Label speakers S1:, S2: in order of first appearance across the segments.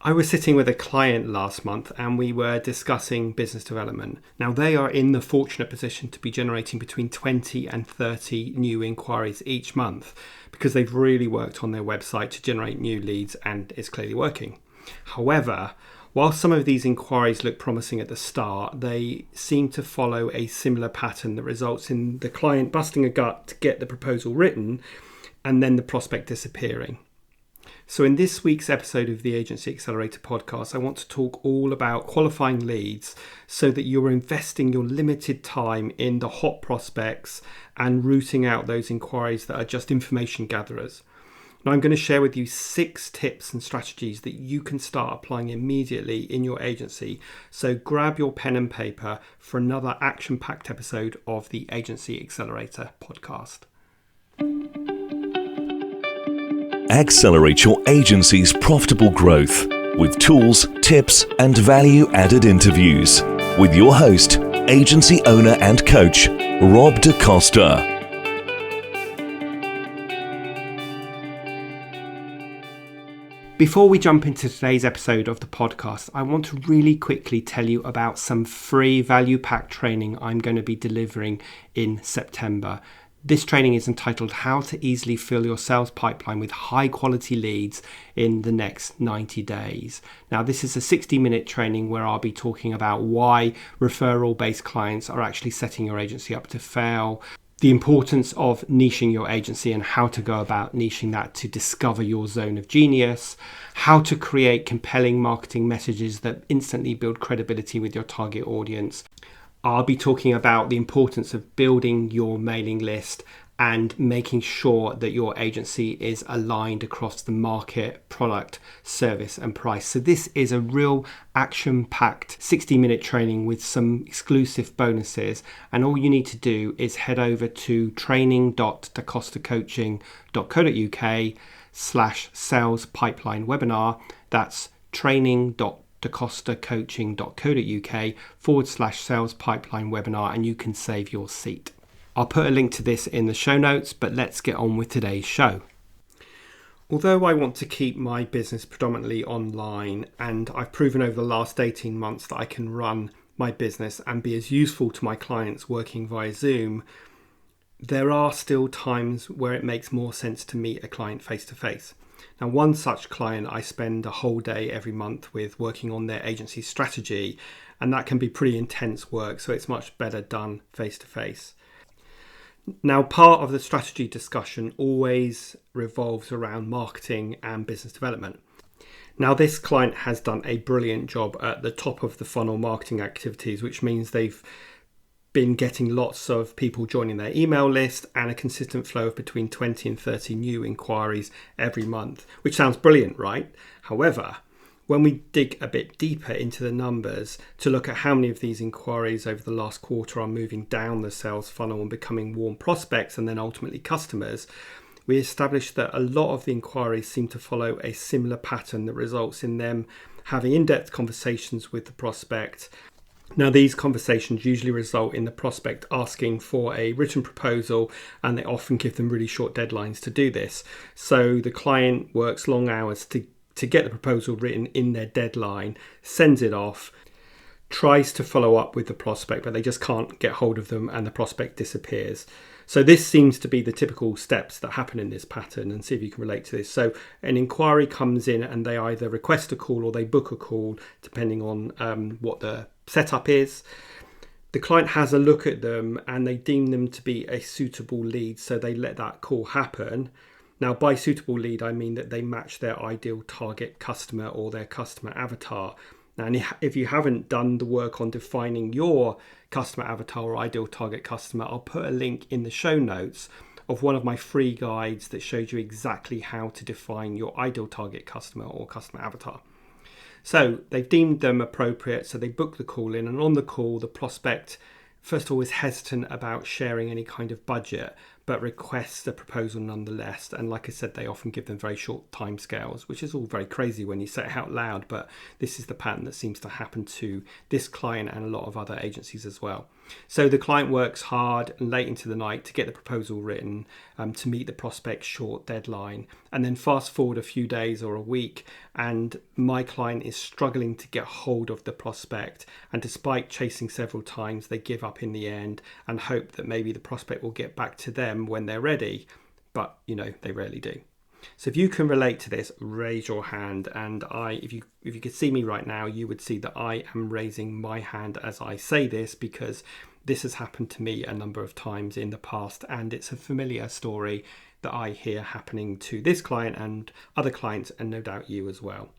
S1: I was sitting with a client last month and we were discussing business development. Now, they are in the fortunate position to be generating between 20 and 30 new inquiries each month because they've really worked on their website to generate new leads and it's clearly working. However, while some of these inquiries look promising at the start, they seem to follow a similar pattern that results in the client busting a gut to get the proposal written and then the prospect disappearing. So in this week's episode of the Agency Accelerator Podcast, I want to talk all about qualifying leads so that you're investing your limited time in the hot prospects and rooting out those inquiries that are just information gatherers. Now, I'm going to share with you 6 tips and strategies that you can start applying immediately in your agency. So grab your pen and paper for another action-packed episode of the Agency Accelerator Podcast.
S2: Accelerate your agency's profitable growth with tools, tips, and value-added interviews with your host, agency owner and coach, Rob DaCosta.
S1: Before we jump into today's episode of the podcast, I want to really quickly tell you about some free value-packed training I'm going to be delivering in September. This training is entitled How to Easily Fill Your Sales Pipeline with High Quality Leads in the Next 90 Days. Now, this is a 60-minute training where I'll be talking about why referral-based clients are actually setting your agency up to fail, the importance of niching your agency and how to go about niching that to discover your zone of genius, how to create compelling marketing messages that instantly build credibility with your target audience. I'll be talking about the importance of building your mailing list and making sure that your agency is aligned across the market, product, service, and price. So this is a real action-packed 60-minute training with some exclusive bonuses. And all you need to do is head over to training.dacostacoaching.co.uk/sales pipeline webinar. That's training.dacostacoaching.co.uk/sales pipeline webinar, and you can save your seat. I'll put a link to this in the show notes, but let's get on with today's show. Although I want to keep my business predominantly online, and I've proven over the last 18 months that I can run my business and be as useful to my clients working via Zoom, there are still times where it makes more sense to meet a client face to face. Now, one such client I spend a whole day every month with working on their agency strategy, and that can be pretty intense work, so it's much better done face to face. Now, part of the strategy discussion always revolves around marketing and business development. Now, this client has done a brilliant job at the top of the funnel marketing activities, which means they've been getting lots of people joining their email list and a consistent flow of between 20 and 30 new inquiries every month, which sounds brilliant, right? However, when we dig a bit deeper into the numbers to look at how many of these inquiries over the last quarter are moving down the sales funnel and becoming warm prospects and then ultimately customers, we established that a lot of the inquiries seem to follow a similar pattern that results in them having in-depth conversations with the prospect. Now, these conversations usually result in the prospect asking for a written proposal, and they often give them really short deadlines to do this. So the client works long hours to get the proposal written in their deadline, sends it off, tries to follow up with the prospect, but they just can't get hold of them and the prospect disappears. So this seems to be the typical steps that happen in this pattern, and see if you can relate to this. So an inquiry comes in and they either request a call or they book a call, depending on what the setup is. The client has a look at them and they deem them to be a suitable lead, so they let that call happen. Now, by suitable lead, I mean that they match their ideal target customer or their customer avatar. Now, and if you haven't done the work on defining your customer avatar or ideal target customer, I'll put a link in the show notes of one of my free guides that shows you exactly how to define your ideal target customer or customer avatar. So they've deemed them appropriate, so they book the call in, and on the call, the prospect, first of all, is hesitant about sharing any kind of budget, but request a proposal nonetheless. And like I said, they often give them very short timescales, which is all very crazy when you say it out loud, but this is the pattern that seems to happen to this client and a lot of other agencies as well. So the client works hard and late into the night to get the proposal written, to meet the prospect's short deadline. And then fast forward a few days or a week, and my client is struggling to get hold of the prospect. And despite chasing several times, they give up in the end and hope that maybe the prospect will get back to them when they're ready. But, they rarely do. So if you can relate to this, raise your hand. And if you could see me right now, you would see that I am raising my hand as I say this, because this has happened to me a number of times in the past, and it's a familiar story that I hear happening to this client and other clients, and no doubt you as well.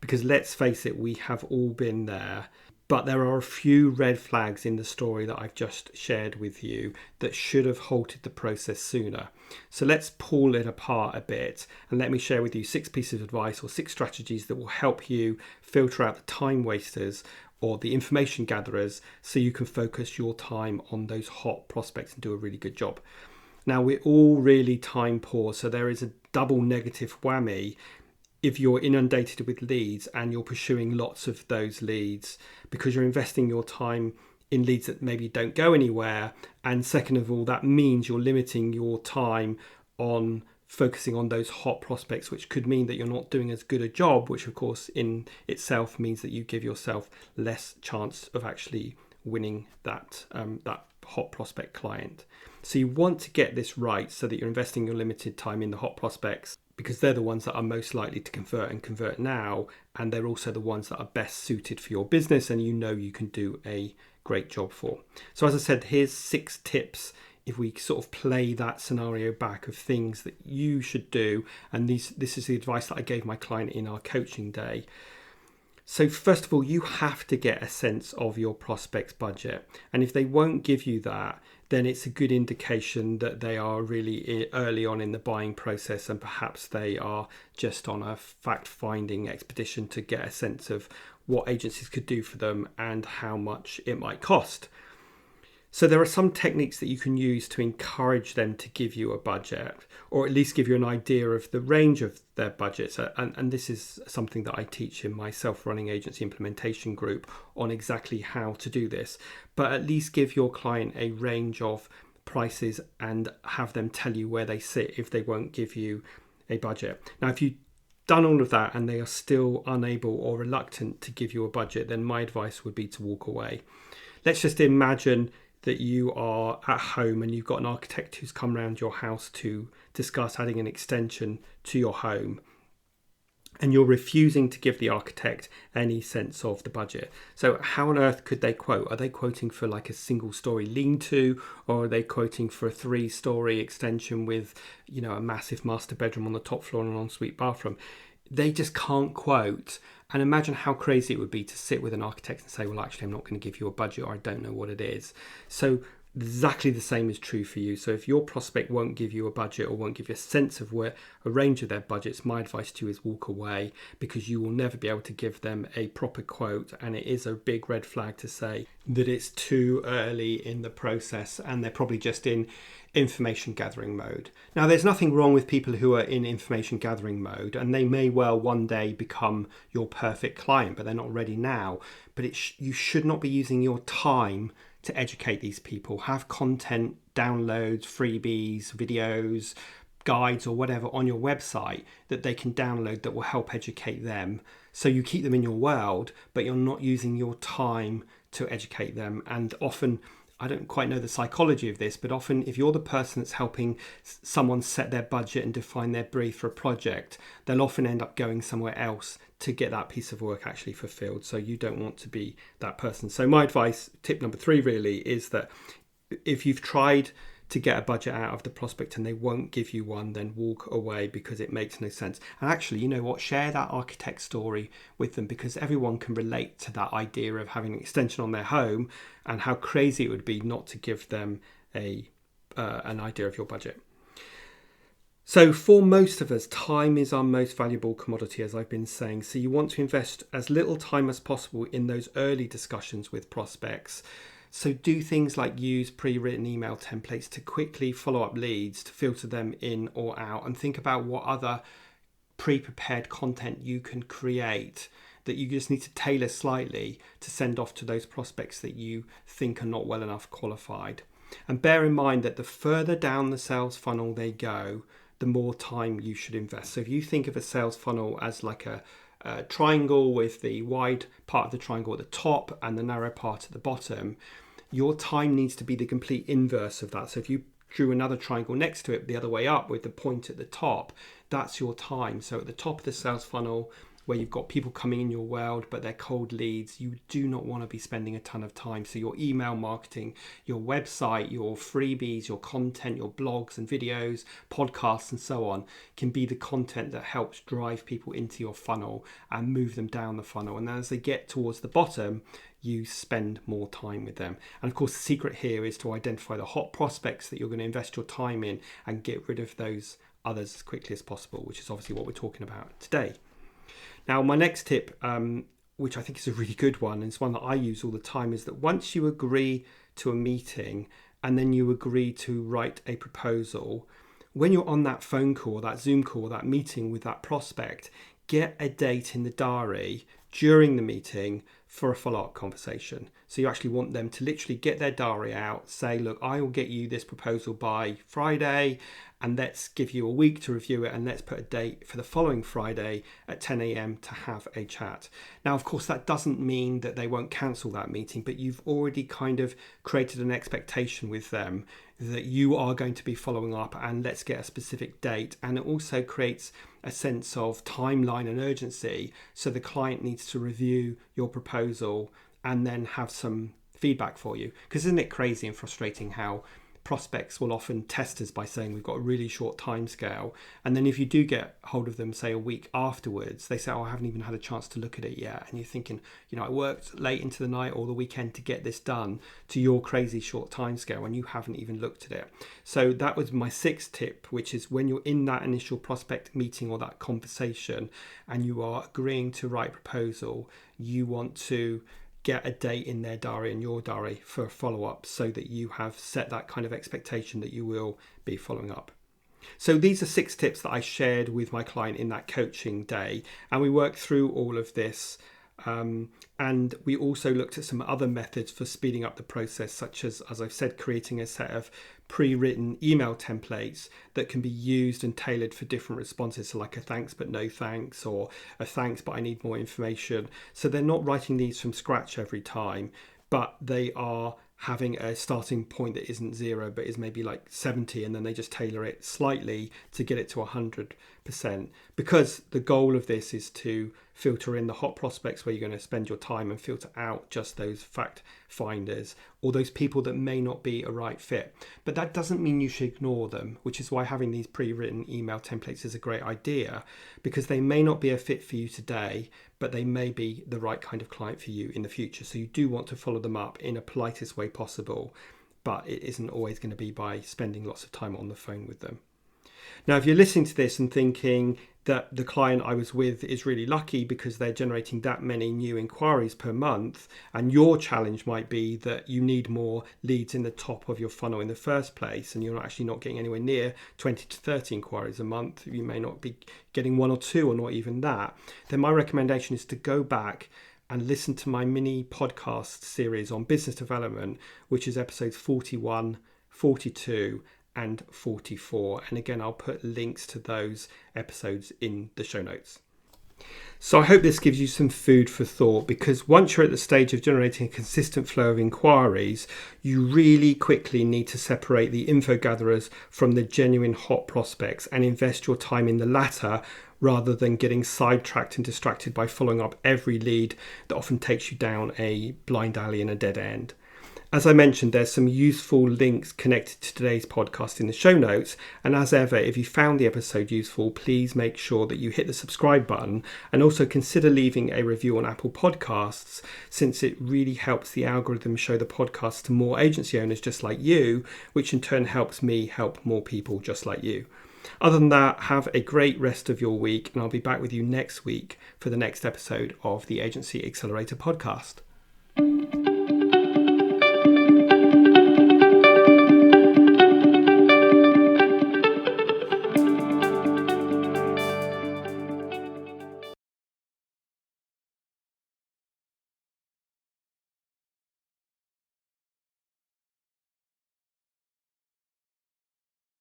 S1: Because let's face it, we have all been there. But there are a few red flags in the story that I've just shared with you that should have halted the process sooner. So let's pull it apart a bit, and let me share with you 6 pieces of advice or 6 strategies that will help you filter out the time wasters or the information gatherers, so you can focus your time on those hot prospects and do a really good job. Now, we're all really time poor, so there is a double negative whammy if you're inundated with leads and you're pursuing lots of those leads, because you're investing your time in leads that maybe don't go anywhere. And second of all, that means you're limiting your time on focusing on those hot prospects, which could mean that you're not doing as good a job, which of course in itself means that you give yourself less chance of actually winning that hot prospect client. So you want to get this right so that you're investing your limited time in the hot prospects, because they're the ones that are most likely to convert now, and they're also the ones that are best suited for your business and you can do a great job for. So as I said, here's 6 tips if we sort of play that scenario back of things that you should do, and this is the advice that I gave my client in our coaching day. So first of all, you have to get a sense of your prospect's budget, and if they won't give you that, then it's a good indication that they are really early on in the buying process, and perhaps they are just on a fact-finding expedition to get a sense of what agencies could do for them and how much it might cost. So there are some techniques that you can use to encourage them to give you a budget, or at least give you an idea of the range of their budgets. And this is something that I teach in my self-running agency implementation group on exactly how to do this. But at least give your client a range of prices and have them tell you where they sit if they won't give you a budget. Now, if you've done all of that and they are still unable or reluctant to give you a budget, then my advice would be to walk away. Let's just imagine that you are at home and you've got an architect who's come around your house to discuss adding an extension to your home, and you're refusing to give the architect any sense of the budget. So how on earth could they quote? Are they quoting for like a single story lean-to, or are they quoting for a 3-story extension with, a massive master bedroom on the top floor and an ensuite bathroom? They just can't quote. And imagine how crazy it would be to sit with an architect and say, well, actually, I'm not going to give you a budget, or I don't know what it is. So exactly the same is true for you. So if your prospect won't give you a budget or won't give you a sense of where a range of their budgets, my advice to you is walk away, because you will never be able to give them a proper quote. And it is a big red flag to say that it's too early in the process and they're probably just in information gathering mode. Now, there's nothing wrong with people who are in information gathering mode, and they may well one day become your perfect client, but they're not ready now. But you should not be using your time to educate these people. Have content, downloads, freebies, videos, guides, or whatever on your website that they can download that will help educate them. So you keep them in your world, but you're not using your time to educate them. And often, I don't quite know the psychology of this, but often if you're the person that's helping someone set their budget and define their brief for a project, they'll often end up going somewhere else to get that piece of work actually fulfilled. So you don't want to be that person. So my advice, tip number 3 really, is that if you've tried to get a budget out of the prospect and they won't give you one, then walk away, because it makes no sense. And actually, you know what, share that architect story with them, because everyone can relate to that idea of having an extension on their home and how crazy it would be not to give them an idea of your budget. So for most of us, time is our most valuable commodity, as I've been saying. So you want to invest as little time as possible in those early discussions with prospects, So do things like use pre-written email templates to quickly follow up leads, to filter them in or out, and think about what other pre-prepared content you can create that you just need to tailor slightly to send off to those prospects that you think are not well enough qualified. And bear in mind that the further down the sales funnel they go, the more time you should invest. So if you think of a sales funnel as like a triangle with the wide part of the triangle at the top and the narrow part at the bottom, your time needs to be the complete inverse of that. So if you drew another triangle next to it the other way up with the point at the top, that's your time. So at the top of the sales funnel, where you've got people coming in your world, but they're cold leads, you do not want to be spending a ton of time. So your email marketing, your website, your freebies, your content, your blogs and videos, podcasts and so on can be the content that helps drive people into your funnel and move them down the funnel. And as they get towards the bottom, you spend more time with them. And of course, the secret here is to identify the hot prospects that you're going to invest your time in and get rid of those others as quickly as possible, which is obviously what we're talking about today. Now, my next tip, which I think is a really good one, and it's one that I use all the time, is that once you agree to a meeting and then you agree to write a proposal, when you're on that phone call, that Zoom call, that meeting with that prospect, get a date in the diary during the meeting for a follow-up conversation. So you actually want them to literally get their diary out, say, look, I will get you this proposal by Friday, and let's give you a week to review it, and let's put a date for the following Friday at 10 a.m. to have a chat. Now, of course, that doesn't mean that they won't cancel that meeting, but you've already kind of created an expectation with them that you are going to be following up, and let's get a specific date. And it also creates a sense of timeline and urgency, so the client needs to review your proposal and then have some feedback for you. Because isn't it crazy and frustrating how prospects will often test us by saying we've got a really short time scale, and then if you do get hold of them, say a week afterwards, they say, oh, I haven't even had a chance to look at it yet. And you're thinking, I worked late into the night or the weekend to get this done to your crazy short time scale, and you haven't even looked at it. So that was my sixth tip, which is when you're in that initial prospect meeting or that conversation and you are agreeing to write a proposal, you want to get a date in their diary and your diary for a follow-up, so that you have set that kind of expectation that you will be following up. So these are 6 tips that I shared with my client in that coaching day, and we worked through all of this. And we also looked at some other methods for speeding up the process, such as I've said, creating a set of pre-written email templates that can be used and tailored for different responses. So like a thanks but no thanks, or a thanks but I need more information. So they're not writing these from scratch every time, but they are having a starting point that isn't 0 but is maybe like 70, and then they just tailor it slightly to get it to 100%, because the goal of this is to filter in the hot prospects where you're going to spend your time and filter out just those fact finders or those people that may not be a right fit. But that doesn't mean you should ignore them, which is why having these pre-written email templates is a great idea, because they may not be a fit for you today, but they may be the right kind of client for you in the future. So you do want to follow them up in a politest way possible, but it isn't always going to be by spending lots of time on the phone with them. Now, if you're listening to this and thinking that the client I was with is really lucky because they're generating that many new inquiries per month, and your challenge might be that you need more leads in the top of your funnel in the first place, and you're actually not getting anywhere near 20 to 30 inquiries a month, you may not be getting 1 or 2 or not even that, then my recommendation is to go back and listen to my mini podcast series on business development, which is episodes 41, 42 and 44. And again, I'll put links to those episodes in the show notes. So I hope this gives you some food for thought, because once you're at the stage of generating a consistent flow of inquiries, you really quickly need to separate the info gatherers from the genuine hot prospects and invest your time in the latter, rather than getting sidetracked and distracted by following up every lead that often takes you down a blind alley and a dead end. As I mentioned, there's some useful links connected to today's podcast in the show notes. And as ever, if you found the episode useful, please make sure that you hit the subscribe button, and also consider leaving a review on Apple Podcasts, since it really helps the algorithm show the podcast to more agency owners just like you, which in turn helps me help more people just like you. Other than that, have a great rest of your week, and I'll be back with you next week for the next episode of the Agency Accelerator Podcast.